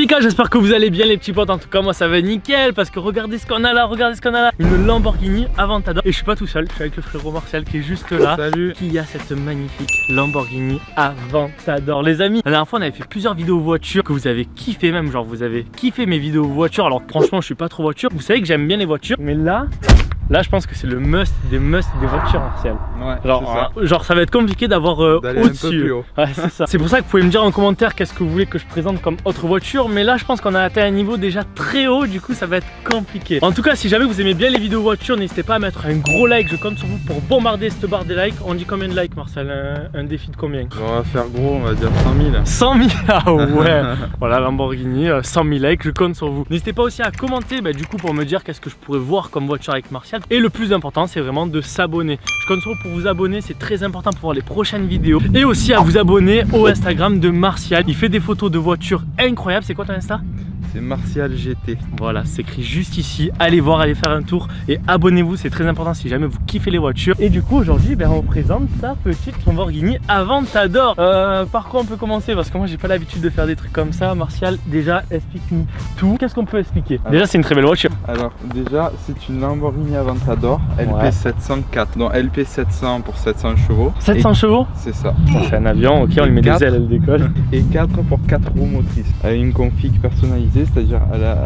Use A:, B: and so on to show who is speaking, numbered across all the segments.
A: les cas, j'espère que vous allez bien les petits potes. En tout cas moi ça va nickel parce que regardez ce qu'on a là, regardez ce qu'on a là. Une Lamborghini Aventador. Et je suis pas tout seul, je suis avec le frérot Martial qui est juste là.
B: Salut.
A: Qui a cette magnifique Lamborghini Aventador. Les amis, la dernière fois on avait fait plusieurs vidéos voitures que vous avez kiffé, même genre vous avez kiffé mes vidéos voitures. Alors franchement je suis pas trop voiture, vous savez que j'aime bien les voitures, mais là je pense que c'est le must des voitures, Martial.
B: Ouais,
A: genre ça va être compliqué d'avoir au-dessus. Ouais, c'est ça. C'est pour ça que vous pouvez me dire en commentaire qu'est-ce que vous voulez que je présente comme autre voiture. Mais là je pense qu'on a atteint un niveau déjà très haut, du coup ça va être compliqué. En tout cas si jamais vous aimez bien les vidéos voitures, n'hésitez pas à mettre un gros like. Je compte sur vous pour bombarder cette barre des likes. On dit combien de likes, Martial? Un défi de combien?
B: On va faire gros, on va dire 100 000.
A: 100 000. Ah ouais. Voilà, Lamborghini, 100 000 likes, je compte sur vous. N'hésitez pas aussi à commenter du coup pour me dire qu'est-ce que je pourrais voir comme voiture avec Martial. Et le plus important c'est vraiment de s'abonner. Je compte sur vous pour vous abonner, c'est très important pour voir les prochaines vidéos. Et aussi à vous abonner au Instagram de Martial. Il fait des photos de voitures incroyables. C'est quoi ton Insta?
B: C'est Martial GT.
A: Voilà, c'est écrit juste ici. Allez voir, allez faire un tour et abonnez-vous, c'est très important si jamais vous kiffez les voitures. Et du coup aujourd'hui on présente sa petite Lamborghini Aventador. Par quoi on peut commencer? Parce que moi j'ai pas l'habitude de faire des trucs comme ça. Martial, déjà explique-nous tout. Qu'est-ce qu'on peut expliquer? Déjà c'est une très belle voiture.
B: Alors déjà c'est une Lamborghini Aventador LP 704. Donc LP 700 pour 700 chevaux.
A: 700 chevaux?
B: C'est ça.
A: C'est un avion, ok, on lui met des ailes, elle décolle.
B: Et 4 pour 4 roues motrices. Elle a une config personnalisée, c'est-à-dire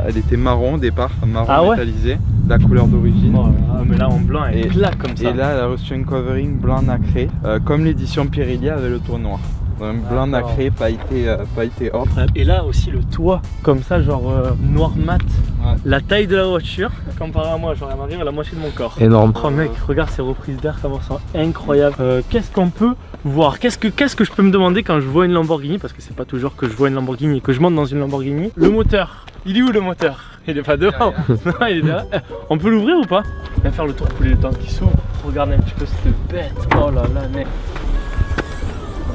B: elle était marron au départ, marron métallisé, la couleur d'origine.
A: Oh, mais là en blanc elle est plat comme ça.
B: Et là elle a reçu un covering blanc nacré, comme l'édition Pirelli avec le toit noir. Donc blanc nacré, pas été or.
A: Et là aussi le toit comme ça, genre noir mat.
B: Ouais.
A: La taille de la voiture, comparé à moi, genre elle m'arrive à la moitié de mon corps.
B: Énorme.
A: Oh mec, regarde ces reprises d'air, comment elles sont incroyables. Qu'est-ce qu'on peut voir? Qu'est-ce que je peux me demander quand je vois une Lamborghini? Parce que c'est pas toujours que je vois une Lamborghini et que je monte dans une Lamborghini. Le moteur, il est où le moteur? Il est pas devant. Non, il est derrière. On peut l'ouvrir ou pas? Viens faire le tour pour les temps qui s'ouvrent. Regardez un petit peu cette bête. Oh là là mec.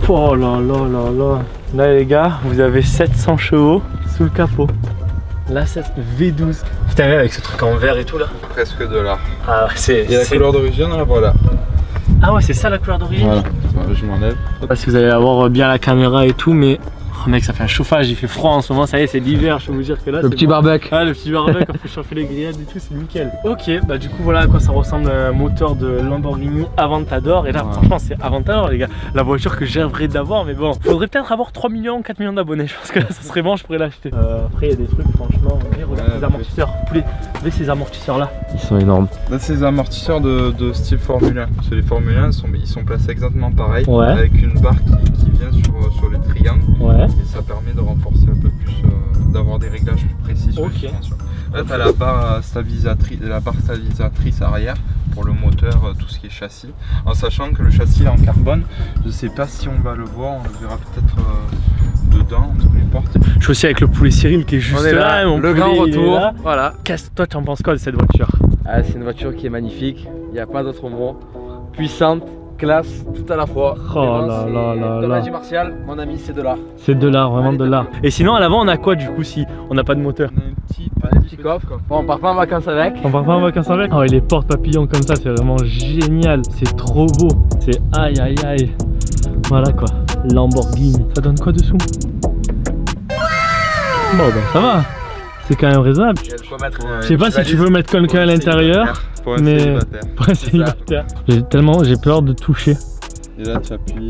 A: Oh là là là là. Là les gars, vous avez 700 chevaux sous le capot. Là c'est V12. Putain mais avec ce truc en vert et tout là.
B: Presque de là.
A: Ah c'est.
B: Et la couleur d'origine là, voilà.
A: Ah ouais c'est ça la couleur d'origine.
B: Voilà, je m'enlève.
A: Je sais pas si vous allez avoir bien la caméra et tout mais. Oh mec ça fait un chauffage, il fait froid en ce moment, ça y est c'est l'hiver, je peux vous dire que là
B: le petit barbecue.
A: Ah le petit barbecue, on fait chauffer les grillades et tout, c'est nickel. Ok, bah du coup voilà à quoi ça ressemble un moteur de Lamborghini Aventador. Et là franchement c'est Aventador les gars, la voiture que j'aimerais d'avoir. Mais bon, faudrait peut-être avoir 3 millions, 4 millions d'abonnés. Je pense que là ça serait bon, je pourrais l'acheter. Après il y a des trucs franchement, regarde ces amortisseurs, poulet, regardez ces amortisseurs là. Ils sont énormes.
B: Là c'est des amortisseurs de style Formule 1. Parce que les Formule 1 ils sont placés exactement pareil.
A: Ouais.
B: Avec une barre qui vient sur les triangles.
A: Ouais.
B: Et ça permet de renforcer un peu plus, d'avoir des réglages plus précis sur les suspensions. Là tu as la barre stabilisatrice arrière pour le moteur, tout ce qui est châssis. En sachant que le châssis est en carbone, je sais pas si on va le voir, on le verra peut-être dedans, entre les portes.
A: Je suis aussi avec le poulet Cyril qui est juste là, mon
C: le grand retour. Voilà.
A: Toi tu en penses quoi de cette voiture?
C: Ah, c'est une voiture qui est magnifique, il n'y a pas d'autre mot. Puissante, classe, tout à la fois.
A: Oh là là là
C: Comme
A: là.
C: l'a dit Martial, mon ami, c'est de l'art.
A: C'est de l'art, vraiment de l'art. Et sinon à l'avant on a quoi du coup si on n'a pas de moteur?
B: On a un petit
C: coffre. Bon, on part pas en vacances avec.
A: On part pas en vacances avec? Oh, et les portes papillons comme ça, c'est vraiment génial. C'est trop beau. C'est aïe aïe aïe. Voilà quoi. Lamborghini. Ça donne quoi dessous? Bon, bah ça va. C'est quand même raisonnable. Je sais pas si tu veux mettre quelqu'un à l'intérieur. Mais pour un célibataire. J'ai peur de toucher.
B: Et là tu appuies.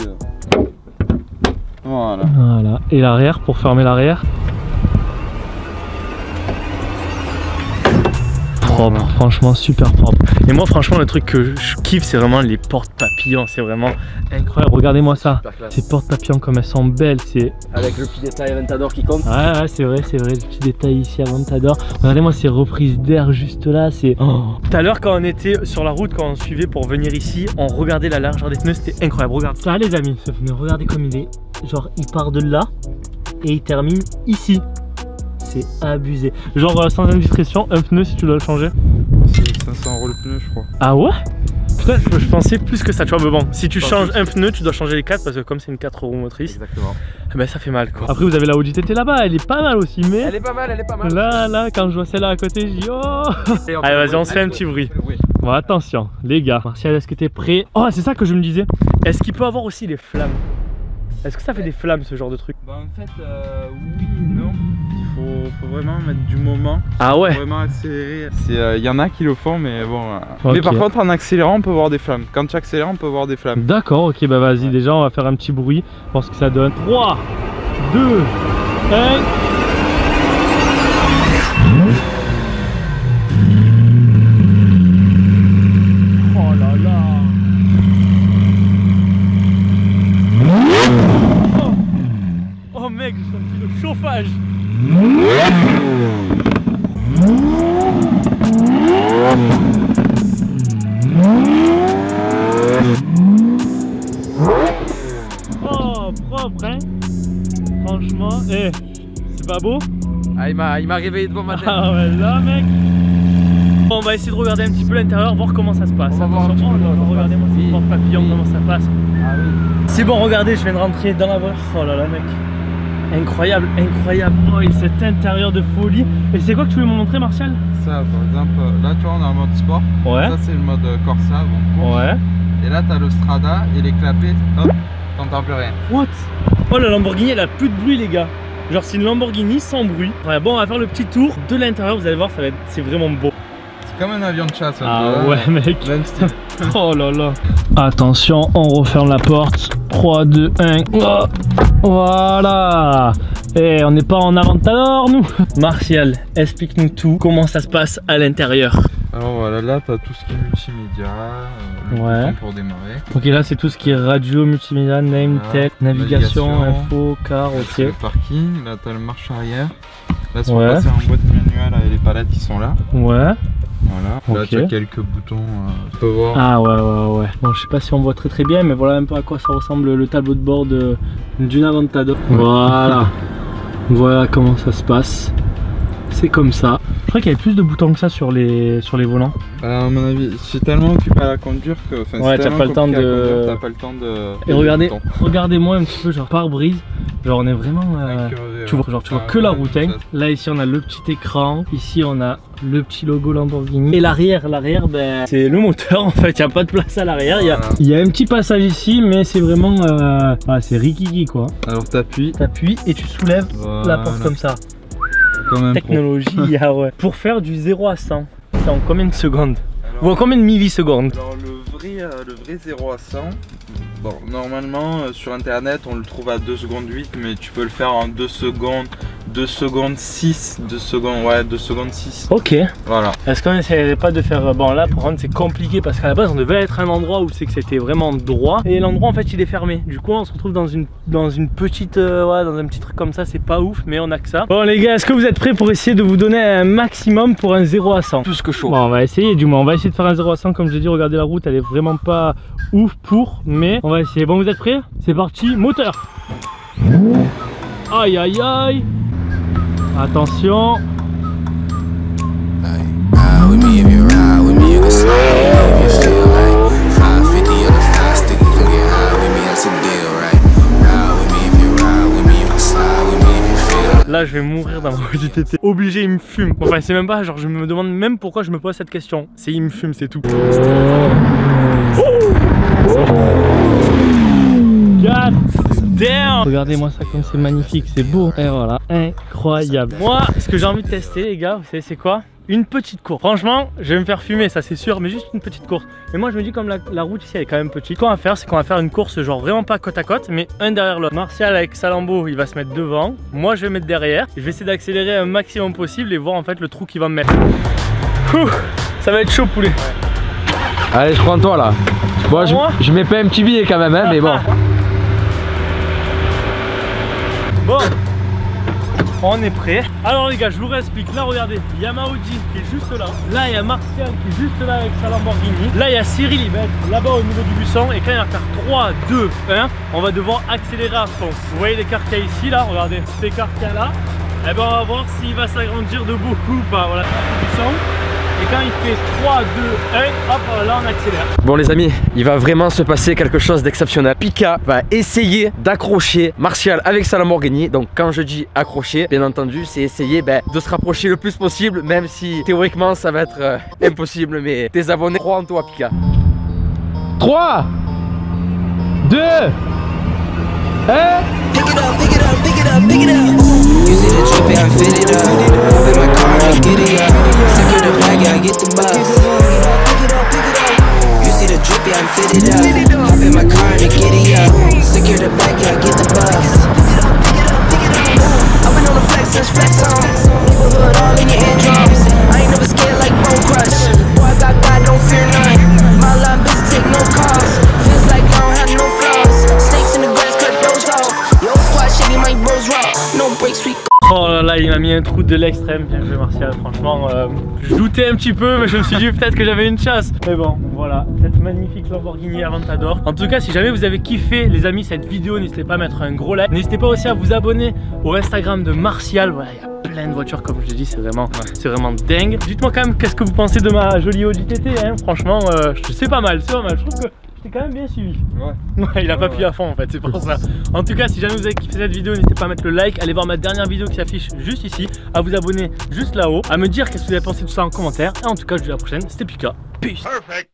B: Voilà.
A: Voilà. Et l'arrière pour fermer l'arrière. Propre, franchement super propre. Et moi franchement le truc que je kiffe c'est vraiment les portes papillons, c'est vraiment incroyable. Regardez-moi ça, ces portes papillons comme elles sont belles, c'est
C: avec le petit détail Aventador qui compte.
A: Ouais c'est vrai, le petit détail ici Aventador. Regardez-moi ces reprises d'air juste là, c'est tout à l'heure quand on était sur la route, quand on suivait pour venir ici, on regardait la largeur des pneus, c'était incroyable. Regarde ça les amis, ce pneu, regardez comme il est, genre il part de là et il termine ici. C'est abusé. Genre sans indiscrétion, un pneu si tu dois le changer.
B: C'est 500 € le pneu je crois.
A: Ah ouais? Putain, je pensais plus que ça, tu vois, mais bon, si tu changes un pneu, tu dois changer les 4 parce que comme c'est une 4 roues motrices,
C: exactement.
A: Ben ça fait mal quoi. Après vous avez la Audi TT là-bas, elle est pas mal aussi, mais
C: elle est pas mal,
A: Là, quand je vois celle-là à côté, je dis oh. Allez vas-y, on se fait un petit bruit. Bon attention, les gars. Martial, est-ce que t'es prêt? Oh c'est ça que je me disais. Est-ce qu'il peut avoir aussi les flammes? Est-ce que ça fait des flammes ce genre de truc?
B: Bah en fait oui, non. faut vraiment mettre du moment.
A: Ah ouais.
B: Vraiment accélérer. Il y en a qui le font, mais bon.
A: Okay.
B: Mais par contre, en accélérant, on peut voir des flammes. Quand tu accélères, on peut voir des flammes.
A: D'accord, ok, bah vas-y, déjà on va faire un petit bruit, voir ce que ça donne. 3, 2, 1. Oh là là. Oh mec, j'ai senti le chauffage. Oh, propre hein. Franchement, c'est pas beau?
C: Ah, il m'a réveillé de bon matin.
A: Ah ouais, là mec. Bon, on va essayer de regarder un petit peu l'intérieur, voir comment ça se passe.
C: On va voir un petit peu.
A: Regardez-moi ce porte-papillon, comment ça passe.
C: Ah oui.
A: C'est bon, regardez, je viens de rentrer dans la voiture. Oh là là mec. Incroyable, incroyable. Oh, et cet intérieur de folie. Et c'est quoi que tu voulais me montrer, Martial?
B: Ça, par exemple, là tu vois, on est en mode sport.
A: Ouais.
B: Ça, c'est le mode Corsa. Bon,
A: Ouais.
B: et là, t'as le Strada et les clapets. Hop, t'entends plus rien.
A: What? Oh, la Lamborghini, elle a plus de bruit, les gars. Genre, c'est une Lamborghini sans bruit. Ouais, bon, on va faire le petit tour de l'intérieur. Vous allez voir, c'est vraiment beau.
B: C'est comme un avion de chasse.
A: Ah ouais, mec.
B: Même style.
A: Oh là là. Attention, on referme la porte. 3, 2, 1. Oh, voilà. Et on n'est pas en Aventador, nous. Martial, explique-nous tout. Comment ça se passe à l'intérieur?
B: Alors voilà, là t'as tout ce qui est multimédia, le bouton pour démarrer.
A: Ok, là c'est tout ce qui est radio, multimédia, name, tel, navigation, info, car, ok.
B: Le parking, là t'as le marche arrière. Là c'est pour passer en boîte manuelle avec les palettes qui sont là.
A: Ouais.
B: Voilà, là tu as quelques boutons, tu peux voir.
A: Ah ouais. Bon, je sais pas si on voit très bien, mais voilà un peu à quoi ça ressemble le tableau de bord d'une Aventador. Voilà. Voilà comment ça se passe. C'est comme ça. Je crois qu'il y avait plus de boutons que ça sur les volants.
B: À mon avis, je suis tellement occupé à la conduire que
A: ouais, t'as pas le temps de.
B: T'as pas le temps de.
A: Et regardez-moi un petit peu genre pare-brise. Genre on est vraiment. Tu vois que la route. Hein. Là ici on a le petit écran. Ici on a le petit logo Lamborghini. Et l'arrière, ben, c'est le moteur en fait. Il n'y a pas de place à l'arrière. Il y a un petit passage ici, mais c'est vraiment. C'est rikiki quoi.
B: Alors t'appuies
A: et tu soulèves la porte comme ça. Technologie, ouais. Pour faire du 0 à 100, c'est en combien de secondes? Ou en combien de millisecondes?
B: Alors le vrai 0 à 100, bon normalement sur internet on le trouve à 2 secondes 8, mais tu peux le faire en 2 secondes 6, 2 secondes 6.
A: Ok.
B: Voilà.
A: Est-ce qu'on essaierait pas de faire... Bon là pour rendre c'est compliqué parce qu'à la base on devait être à un endroit où c'est que c'était vraiment droit. Et l'endroit en fait il est fermé. Du coup on se retrouve dans une petite... dans un petit truc comme ça, c'est pas ouf mais on a que ça. Bon les gars, est-ce que vous êtes prêts pour essayer de vous donner un maximum pour un 0 à 100?
C: Plus que chaud.
A: Bon on va essayer du moins, on va essayer de faire un 0 à 100 comme je l'ai dit, regardez la route elle est vraiment pas ouf mais on va essayer. Bon vous êtes prêts? C'est parti, moteur. Aïe aïe aïe. Attention. Là je vais mourir dans ma petite été. Obligé, il me fume. Enfin c'est même pas genre, je me demande même pourquoi je me pose cette question. C'est il me fume, c'est tout. God damn. Regardez-moi ça comme c'est magnifique, c'est beau. Et voilà, incroyable. Moi, ce que j'ai envie de tester les gars, vous savez c'est quoi? Une petite course. Franchement, je vais me faire fumer, ça c'est sûr, mais juste une petite course. Mais moi je me dis comme la route ici elle est quand même petite. Ce qu'on va faire, c'est qu'on va faire une course genre vraiment pas côte à côte, mais un derrière l'autre. Martial avec sa Lambo, il va se mettre devant. Moi je vais mettre derrière. Je vais essayer d'accélérer un maximum possible et voir en fait le trou qu'il va me mettre. Ouh, ça va être chaud poulet. Ouais.
C: Allez, je prends toi là. Bon, je mets pas un petit billet quand même, hein, mais bon.
A: Bon, on est prêt. Alors les gars, je vous réexplique. Là regardez, il y a Maoudi qui est juste là. Là il y a Martial qui est juste là avec sa Lamborghini. Là il y a Cyril, il va être là-bas au niveau du buisson. Et quand il va faire 3, 2, 1, on va devoir accélérer à fond. Vous voyez l'écart qu'il y a ici là, regardez, cet écart qu'il y a là. Et ben on va voir s'il va s'agrandir de beaucoup ou pas. Voilà, le buisson. Et quand il fait 3, 2, 1, hop, là on accélère.
C: Bon les amis, il va vraiment se passer quelque chose d'exceptionnel. Pika va essayer d'accrocher Martial avec sa Lamborghini. Donc quand je dis accrocher, bien entendu, c'est essayer de se rapprocher le plus possible. Même si théoriquement ça va être impossible. Mais tes abonnés croient en toi Pika. 3, 2, 1.
D: see the drippy, I'm fitted up. Hop in my car and giddy up. Secure the bag, yeah, I get the bus. You see the drippy, I'm fitted up. Hop in my car and giddy up. Secure the bag, yeah, I get the bus. I've been on the flex since flex on. Neighborhood all in your eardrums. I ain't never scared like Bone Crush. Boy, I got God, don't fear none. My line business take no calls. Feels like I don't have no flaws. Snakes in the grass, cut those off. Yo, squad shady, my bros raw. No breaks, we
A: Oh là là, il m'a mis un trou de l'extrême. Bien joué Martial, franchement je doutais un petit peu, mais je me suis dit peut-être que j'avais une chasse. Mais bon, voilà, cette magnifique Lamborghini Aventador. En tout cas, si jamais vous avez kiffé les amis cette vidéo, n'hésitez pas à mettre un gros like. N'hésitez pas aussi à vous abonner au Instagram de Martial. Voilà, il y a plein de voitures comme je l'ai dit, c'est vraiment dingue. Dites-moi quand même qu'est-ce que vous pensez de ma jolie Audi TT hein. Franchement, c'est pas mal, c'est pas mal. Je trouve que t'es quand même bien suivi. Ouais, il a pas pu à fond en fait, c'est pour ça. En tout cas, si jamais vous avez kiffé cette vidéo, n'hésitez pas à mettre le like, allez voir ma dernière vidéo qui s'affiche juste ici, à vous abonner juste là-haut, à me dire qu'est-ce que vous avez pensé de tout ça en commentaire. Et en tout cas, je vous dis à la prochaine, c'était Pika. Peace. Perfect.